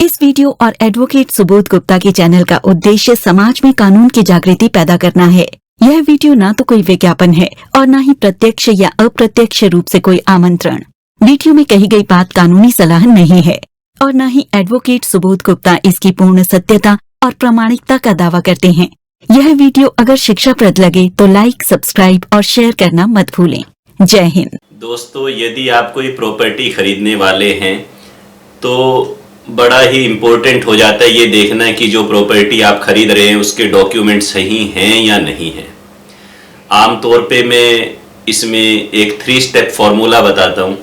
इस वीडियो और एडवोकेट सुबोध गुप्ता के चैनल का उद्देश्य समाज में कानून की जागृति पैदा करना है। यह वीडियो ना तो कोई विज्ञापन है और न ही प्रत्यक्ष या अप्रत्यक्ष रूप से कोई आमंत्रण। वीडियो में कही गई बात कानूनी सलाह नहीं है और न ही एडवोकेट सुबोध गुप्ता इसकी पूर्ण सत्यता और प्रामाणिकता का दावा करते हैं। यह वीडियो अगर शिक्षाप्रद लगे तो लाइक, सब्सक्राइब और शेयर करना मत भूलें। जय हिंद। दोस्तों, यदि आप कोई प्रॉपर्टी खरीदने वाले हैं तो बड़ा ही इम्पोर्टेंट हो जाता है ये देखना कि जो प्रॉपर्टी आप खरीद रहे हैं उसके डॉक्यूमेंट सही हैं या नहीं हैं। आमतौर पे मैं इसमें एक 3 स्टेप फॉर्मूला बताता हूँ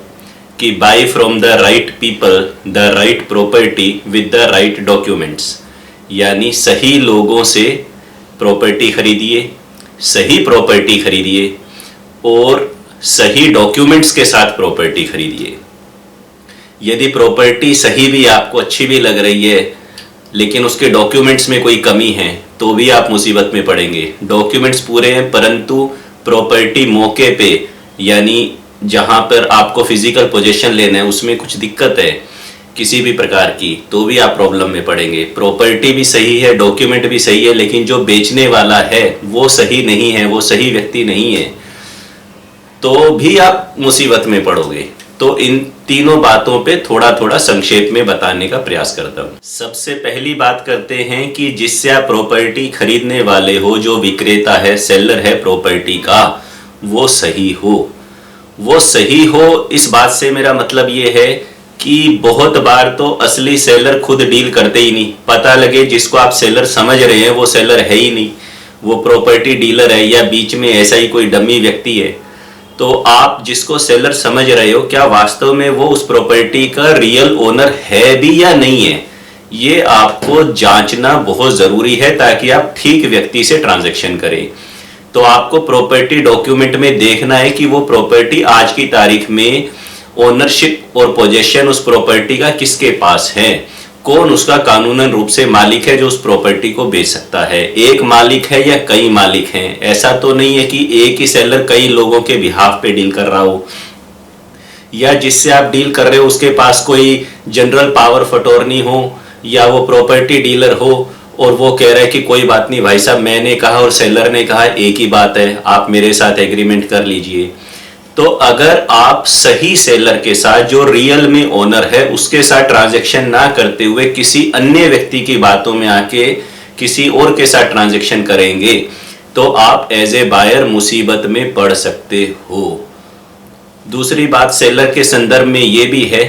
कि buy from the right people the right property with the right documents, यानी सही लोगों से प्रॉपर्टी खरीदिए, सही प्रॉपर्टी खरीदिए और सही डॉक्यूमेंट्स के साथ प्रॉपर्टी खरीदिए। यदि प्रॉपर्टी सही भी आपको अच्छी भी लग रही है लेकिन उसके डॉक्यूमेंट्स में कोई कमी है तो भी आप मुसीबत में पड़ेंगे। डॉक्यूमेंट्स पूरे हैं परंतु प्रॉपर्टी मौके पे यानी जहां पर आपको फिजिकल पोजीशन लेना है उसमें कुछ दिक्कत है किसी भी प्रकार की, तो भी आप प्रॉब्लम में पड़ेंगे। प्रॉपर्टी भी सही है, डॉक्यूमेंट भी सही है, लेकिन जो बेचने वाला है वो सही नहीं है, वो सही व्यक्ति नहीं है, तो भी आप मुसीबत में पड़ोगे। तो इन तीनों बातों पे थोड़ा थोड़ा संक्षेप में बताने का प्रयास करता हूँ। सबसे पहली बात करते हैं कि जिससे आप प्रॉपर्टी खरीदने वाले हो, जो विक्रेता है, सेलर है प्रॉपर्टी का, वो सही हो। वो सही हो इस बात से मेरा मतलब ये है कि बहुत बार तो असली सेलर खुद डील करते ही नहीं। पता लगे जिसको आप सेलर समझ रहे हैं वो सेलर है ही नहीं, वो प्रॉपर्टी डीलर है या बीच में ऐसा ही कोई डमी व्यक्ति है। तो आप जिसको सेलर समझ रहे हो क्या वास्तव में वो उस प्रॉपर्टी का रियल ओनर है भी या नहीं है, ये आपको जांचना बहुत जरूरी है ताकि आप ठीक व्यक्ति से ट्रांजैक्शन करें। तो आपको प्रॉपर्टी डॉक्यूमेंट में देखना है कि वो प्रॉपर्टी आज की तारीख में ओनरशिप और पोजेशन उस प्रॉपर्टी का किसके पास है, कौन उसका कानूनन रूप से मालिक है जो उस प्रॉपर्टी को बेच सकता है। एक मालिक है या कई मालिक हैं, ऐसा तो नहीं है कि एक ही सेलर कई लोगों के बिहाफ पे डील कर रहा हो, या जिससे आप डील कर रहे हो उसके पास कोई जनरल पावर ऑफ अटॉर्नी हो या वो प्रॉपर्टी डीलर हो और वो कह रहा है कि कोई बात नहीं भाई साहब, मैंने कहा और सेलर ने कहा एक ही बात है, आप मेरे साथ एग्रीमेंट कर लीजिए। तो अगर आप सही सेलर के साथ जो रियल में ओनर है उसके साथ ट्रांजैक्शन ना करते हुए किसी अन्य व्यक्ति की बातों में आके किसी और के साथ ट्रांजैक्शन करेंगे तो आप एज ए बायर मुसीबत में पड़ सकते हो। दूसरी बात सेलर के संदर्भ में ये भी है,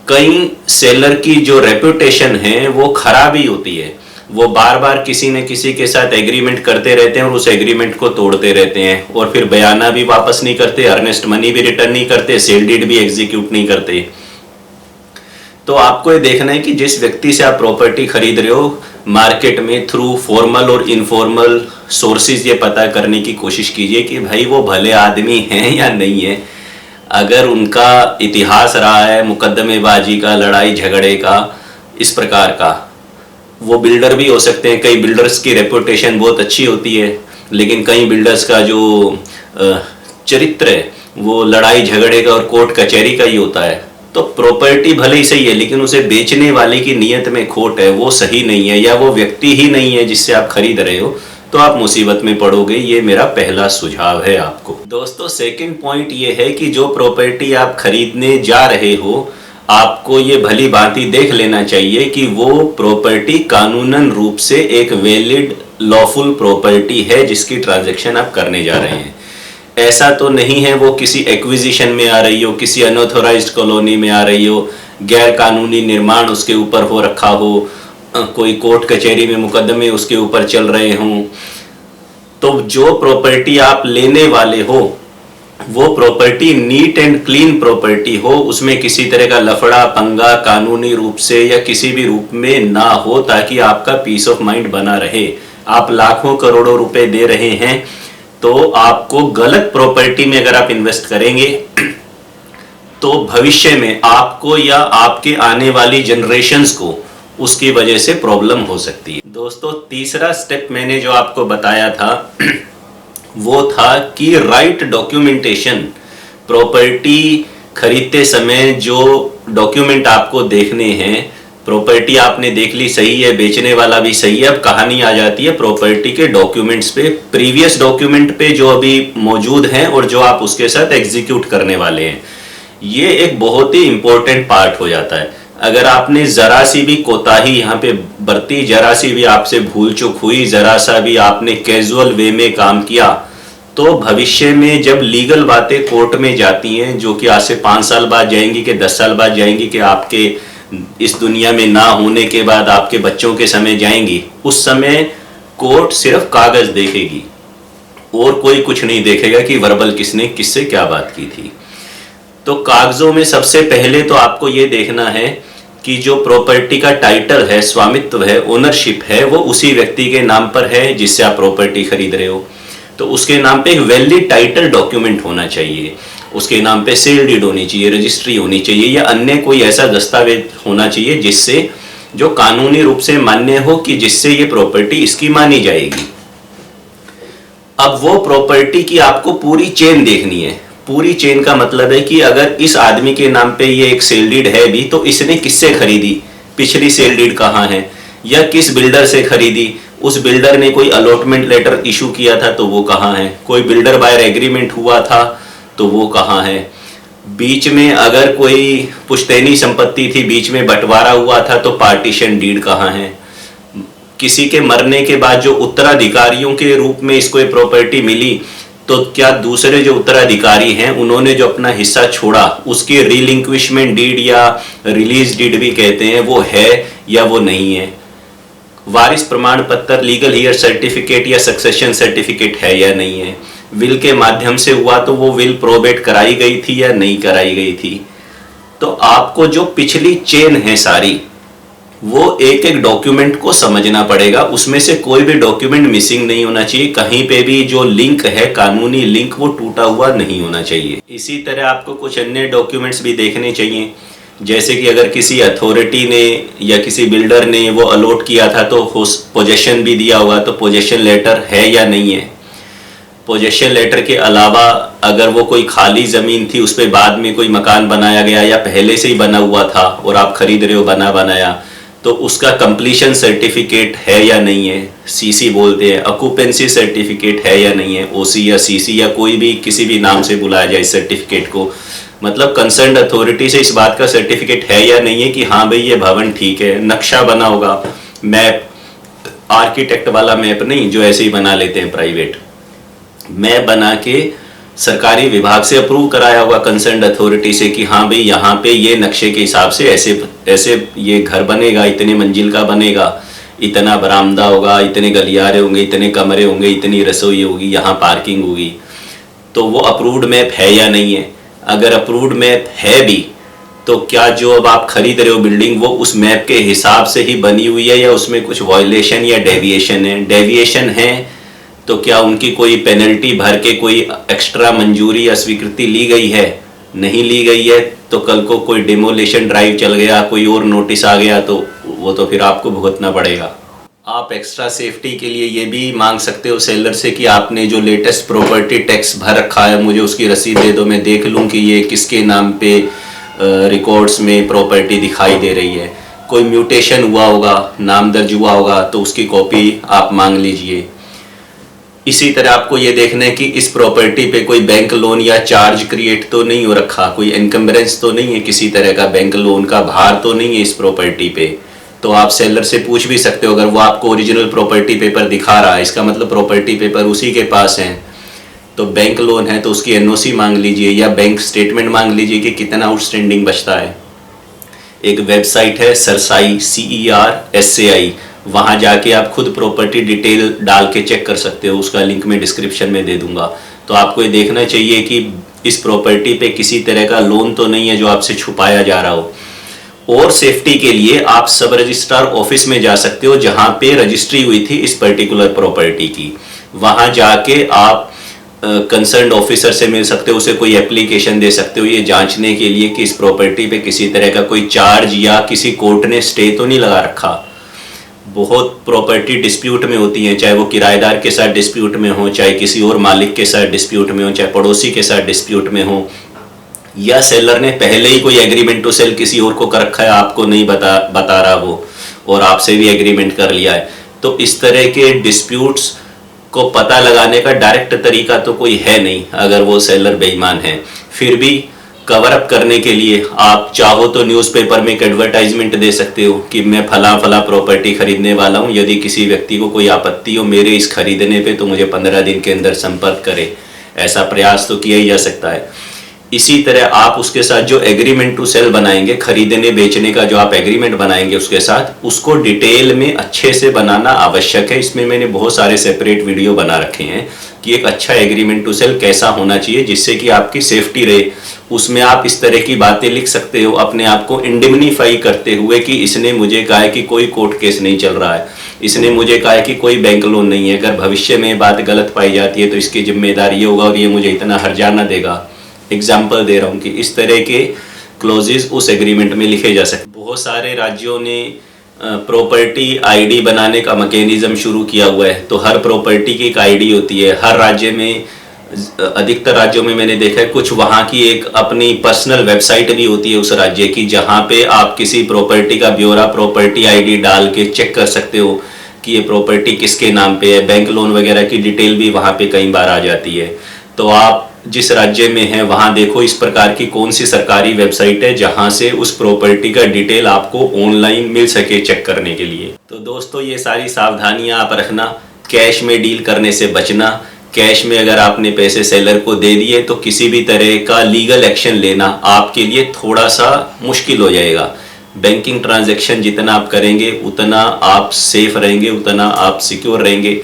कई सेलर की जो रेपुटेशन है वो खराब ही होती है। वो बार बार किसी न किसी के साथ एग्रीमेंट करते रहते हैं और उस एग्रीमेंट को तोड़ते रहते हैं और फिर बयाना भी वापस नहीं करते, अर्नेस्ट मनी भी रिटर्न नहीं करते, सेल डीड भी एग्जीक्यूट नहीं करते। तो आपको ये देखना है कि जिस व्यक्ति से आप प्रॉपर्टी खरीद रहे हो मार्केट में थ्रू फॉर्मल और इनफॉर्मल सोर्सेज ये पता करने की कोशिश कीजिए कि भाई वो भले आदमी हैं या नहीं है। अगर उनका इतिहास रहा है मुकदमेबाजी का, लड़ाई झगड़े का, इस प्रकार का, वो बिल्डर भी हो सकते हैं। कई बिल्डर्स की रेपुटेशन बहुत अच्छी होती है लेकिन कई बिल्डर्स का जो चरित्र है वो लड़ाई झगड़े का और कोर्ट कचहरी का ही होता है। तो प्रॉपर्टी भले ही सही है लेकिन उसे बेचने वाले की नीयत में खोट है, वो सही नहीं है या वो व्यक्ति ही नहीं है जिससे आप खरीद रहे हो, तो आप मुसीबत में पड़ोगे। ये मेरा पहला सुझाव है आपको। दोस्तों, सेकंड पॉइंट ये है कि जो प्रॉपर्टी आप खरीदने जा रहे हो आपको ये भली भांति देख लेना चाहिए कि वो प्रॉपर्टी कानूनन रूप से एक वैलिड लॉफुल प्रॉपर्टी है जिसकी ट्रांजैक्शन आप करने जा रहे हैं। ऐसा तो नहीं है वो किसी एक्विजिशन में आ रही हो, किसी अनऑथोराइज्ड कॉलोनी में आ रही हो, गैर कानूनी निर्माण उसके ऊपर हो रखा हो, कोई कोर्ट कचहरी में मुकदमे उसके ऊपर चल रहे हों। तो जो प्रॉपर्टी आप लेने वाले हो वो property neat and clean property हो, उसमें किसी तरह का लफड़ा पंगा कानूनी रूप से या किसी भी रूप में ना हो, ताकि आपका पीस ऑफ माइंड बना रहे। आप लाखों करोड़ों रुपए दे रहे हैं तो आपको गलत प्रॉपर्टी में अगर आप इन्वेस्ट करेंगे तो भविष्य में आपको या आपके आने वाली जनरेशन्स को उसकी वजह से प्रॉब्लम हो सकती है। दोस्तों, तीसरा स्टेप मैंने जो आपको बताया था वो था कि राइट डॉक्यूमेंटेशन। प्रॉपर्टी खरीदते समय जो डॉक्यूमेंट आपको देखने हैं प्रॉपर्टी आपने देख ली, सही है, बेचने वाला भी सही है। अब कहानी आ जाती है प्रॉपर्टी के डॉक्यूमेंट्स पे, प्रीवियस डॉक्यूमेंट पे जो अभी मौजूद हैं और जो आप उसके साथ एग्जीक्यूट करने वाले हैं। ये एक बहुत ही इंपॉर्टेंट पार्ट हो जाता है। अगर आपने जरा सी भी कोताही यहाँ पे बरती, जरा सी भी आपसे भूल चूक हुई, जरा सा भी आपने कैजुअल वे में काम किया, तो भविष्य में जब लीगल बातें कोर्ट में जाती हैं, जो कि आज से 5 साल बाद जाएंगी कि 10 साल बाद जाएंगी, कि आपके इस दुनिया में ना होने के बाद आपके बच्चों के समय जाएंगी, उस समय कोर्ट सिर्फ कागज देखेगी और कोई कुछ नहीं देखेगा कि वर्बल किसने किससे क्या बात की थी। तो कागजों में सबसे पहले तो आपको ये देखना है कि जो प्रॉपर्टी का टाइटल है, स्वामित्व है, ओनरशिप है, वो उसी व्यक्ति के नाम पर है जिससे आप प्रॉपर्टी खरीद रहे हो। तो उसके नाम पे एक वैलिड टाइटल डॉक्यूमेंट होना चाहिए, उसके नाम पे सेल डीड होनी चाहिए, रजिस्ट्री होनी चाहिए, या अन्य कोई ऐसा दस्तावेज होना चाहिए जिससे जो कानूनी रूप से मान्य हो, कि जिससे ये प्रॉपर्टी इसकी मानी जाएगी। अब वो प्रॉपर्टी की आपको पूरी चेन देखनी है। पूरी चेन का मतलब है कि अगर इस आदमी के नाम पे ये एक सेल डीड है भी, तो इसने किससे खरीदी, पिछली सेल डीड कहाँ है, या किस बिल्डर से खरीदी, उस बिल्डर ने कोई अलॉटमेंट लेटर इशू किया था तो वो कहाँ है, कोई बिल्डर बायर एग्रीमेंट हुआ था तो वो कहाँ है, बीच में अगर कोई पुश्तैनी संपत्ति थी, बीच में बंटवारा हुआ था तो पार्टीशन डीड कहाँ है, किसी के मरने के बाद जो उत्तराधिकारियों के रूप में इसको ये प्रॉपर्टी मिली, तो क्या दूसरे जो उत्तराधिकारी हैं उन्होंने जो अपना हिस्सा छोड़ा, उसकी रिलिंक्विशमेंट डीड या रिलीज डीड भी कहते हैं, वो है या वो नहीं है, वारिस प्रमाण पत्र, लीगल हियर सर्टिफिकेट या सक्सेशन सर्टिफिकेट है या नहीं है, विल के माध्यम से हुआ तो वो विल प्रोबेट कराई गई थी या नहीं कराई गई थी। तो आपको जो पिछली चेन है सारी, वो एक एक डॉक्यूमेंट को समझना पड़ेगा, उसमें से कोई भी डॉक्यूमेंट मिसिंग नहीं होना चाहिए, कहीं पे भी जो लिंक है, कानूनी लिंक, वो टूटा हुआ नहीं होना चाहिए। इसी तरह आपको कुछ अन्य डॉक्यूमेंट्स भी देखने चाहिए, जैसे कि अगर किसी अथॉरिटी ने या किसी बिल्डर ने वो अलॉट किया था तो पोजेशन भी दिया होगा, तो पोजेशन लेटर है या नहीं है। पोजेशन लेटर के अलावा अगर वो कोई खाली ज़मीन थी, उस पर बाद में कोई मकान बनाया गया या पहले से ही बना हुआ था और आप खरीद रहे हो बना बनाया, तो उसका कंप्लीशन सर्टिफिकेट है या नहीं है, सीसी बोलते हैं, ऑक्यूपेंसी सर्टिफिकेट है या नहीं है, ओसी या सीसी या कोई भी किसी भी नाम से बुलाया जाए इस सर्टिफिकेट को, मतलब कंसर्न्ड अथॉरिटी से इस बात का सर्टिफिकेट है या नहीं है कि हाँ भाई ये भवन ठीक है। नक्शा बना होगा, मैप, आर्किटेक्ट वाला मैप नहीं जो ऐसे ही बना लेते हैं प्राइवेट, मैप बना के सरकारी विभाग से अप्रूव कराया होगा कंसर्न्ड अथॉरिटी से कि हाँ भाई यहाँ पे ये नक्शे के हिसाब से ऐसे ऐसे ये घर बनेगा, इतने मंजिल का बनेगा, इतना बरामदा होगा, इतने गलियारे होंगे, इतने कमरे होंगे, इतनी रसोई होगी, यहाँ पार्किंग होगी। तो वो अप्रूव्ड मैप है या नहीं है। अगर अप्रूव्ड मैप है भी तो क्या जो अब आप खरीद रहे हो बिल्डिंग वो उस मैप के हिसाब से ही बनी हुई है या उसमें कुछ वायलेशन या डेविएशन है। डेविएशन है तो क्या उनकी कोई पेनल्टी भर के कोई एक्स्ट्रा मंजूरी या स्वीकृति ली गई है, नहीं ली गई है तो कल को कोई डिमोलिशन ड्राइव चल गया, कोई और नोटिस आ गया तो वो तो फिर आपको भुगतना पड़ेगा। आप एक्स्ट्रा सेफ्टी के लिए ये भी मांग सकते हो सेलर से कि आपने जो लेटेस्ट प्रॉपर्टी टैक्स भर रखा है मुझे उसकी रसीद दे दो, मैं देख लूँ कि ये किसके नाम पे रिकॉर्ड्स में प्रॉपर्टी दिखाई दे रही है। कोई म्यूटेशन हुआ होगा, नाम दर्ज हुआ होगा तो उसकी कॉपी आप मांग लीजिए। इसी तरह आपको ये देखना है कि इस प्रॉपर्टी पे कोई बैंक लोन या चार्ज क्रिएट तो नहीं हो रखा, कोई एनकम्बरेंस तो नहीं है, किसी तरह का बैंक लोन का भार तो नहीं है इस प्रॉपर्टी पे। तो आप सेलर से पूछ भी सकते हो, अगर वो आपको ओरिजिनल प्रॉपर्टी पेपर दिखा रहा है इसका मतलब प्रॉपर्टी पेपर उसी के पास है, तो बैंक लोन है तो उसकी एनओसी मांग लीजिए या बैंक स्टेटमेंट मांग लीजिए कि कितना आउटस्टैंडिंग बचता है। एक वेबसाइट है सरसाई CERSAI, वहाँ जाके आप खुद प्रॉपर्टी डिटेल डाल के चेक कर सकते हो, उसका लिंक मैं डिस्क्रिप्शन में दे दूंगा। तो आपको ये देखना चाहिए कि इस प्रॉपर्टी पे किसी तरह का लोन तो नहीं है जो आपसे छुपाया जा रहा हो। और सेफ्टी के लिए आप सब रजिस्ट्रार ऑफिस में जा सकते हो जहाँ पे रजिस्ट्री हुई थी इस पर्टिकुलर प्रॉपर्टी की, वहाँ जाके आप कंसर्न्ड ऑफिसर से मिल सकते हो, उसे कोई एप्लीकेशन दे सकते हो ये जांचने के लिए कि इस प्रॉपर्टी पे किसी तरह का कोई चार्ज या किसी कोर्ट ने स्टे तो नहीं लगा रखा। बहुत प्रॉपर्टी डिस्प्यूट में होती हैं, चाहे वो किराएदार के साथ डिस्प्यूट में हो, चाहे किसी और मालिक के साथ डिस्प्यूट में हो, चाहे पड़ोसी के साथ डिस्प्यूट में हो, या सेलर ने पहले ही कोई एग्रीमेंट टू सेल किसी और को कर रखा है, आपको नहीं बता रहा वो, और आपसे भी एग्रीमेंट कर लिया है। तो इस तरह के डिस्प्यूट्स को पता लगाने का डायरेक्ट तरीका तो कोई है नहीं अगर वो सेलर बेईमान है। फिर भी कवर अप करने के लिए आप चाहो तो न्यूज़पेपर में एक एडवर्टाइजमेंट दे सकते हो कि मैं फला फला प्रॉपर्टी खरीदने वाला हूँ, यदि किसी व्यक्ति को कोई आपत्ति हो मेरे इस खरीदने पे तो मुझे 15 दिन के अंदर संपर्क करे। ऐसा प्रयास तो किया ही जा सकता है। इसी तरह आप उसके साथ जो एग्रीमेंट टू सेल बनाएंगे, खरीदने बेचने का जो आप एग्रीमेंट बनाएंगे उसके साथ, उसको डिटेल में अच्छे से बनाना आवश्यक है। इसमें मैंने बहुत सारे सेपरेट वीडियो बना रखे हैं कि एक अच्छा एग्रीमेंट टू सेल कैसा होना चाहिए जिससे कि आपकी सेफ्टी रहे। उसमें आप इस तरह की बातें लिख सकते हो अपने आप को इंडिमनीफाई करते हुए कि इसने मुझे कहा है कि कोई कोर्ट केस नहीं चल रहा है, इसने मुझे कहा है कि कोई बैंक लोन नहीं है, अगर भविष्य में बात गलत पाई जाती है तो इसकी जिम्मेदार ये होगा और ये मुझे इतना हर्जाना देगा। एग्जाम्पल दे रहा हूँ कि इस तरह के क्लोजेस उस एग्रीमेंट में लिखे जा सकते। बहुत सारे राज्यों ने प्रॉपर्टी आईडी बनाने का मैकेनिज्म शुरू किया हुआ है। तो हर प्रॉपर्टी की एक आईडी होती है हर राज्य में। अधिकतर राज्यों में मैंने देखा है कुछ वहाँ की एक अपनी पर्सनल वेबसाइट भी होती है उस राज्य की, जहाँ पे आप किसी प्रॉपर्टी का ब्यौरा प्रॉपर्टी आईडी डाल के चेक कर सकते हो कि ये प्रॉपर्टी किसके नाम पे है। बैंक लोन वगैरह की डिटेल भी वहाँ पे कई बार आ जाती है। तो आप जिस राज्य में है वहाँ देखो इस प्रकार की कौन सी सरकारी वेबसाइट है जहाँ से उस प्रॉपर्टी का डिटेल आपको ऑनलाइन मिल सके चेक करने के लिए। तो दोस्तों ये सारी सावधानियां आप रखना। कैश में डील करने से बचना। कैश में अगर आपने पैसे सेलर को दे दिए तो किसी भी तरह का लीगल एक्शन लेना आपके लिए थोड़ा सा मुश्किल हो जाएगा। बैंकिंग ट्रांजैक्शन जितना आप करेंगे उतना आप सेफ रहेंगे, उतना आप सिक्योर रहेंगे।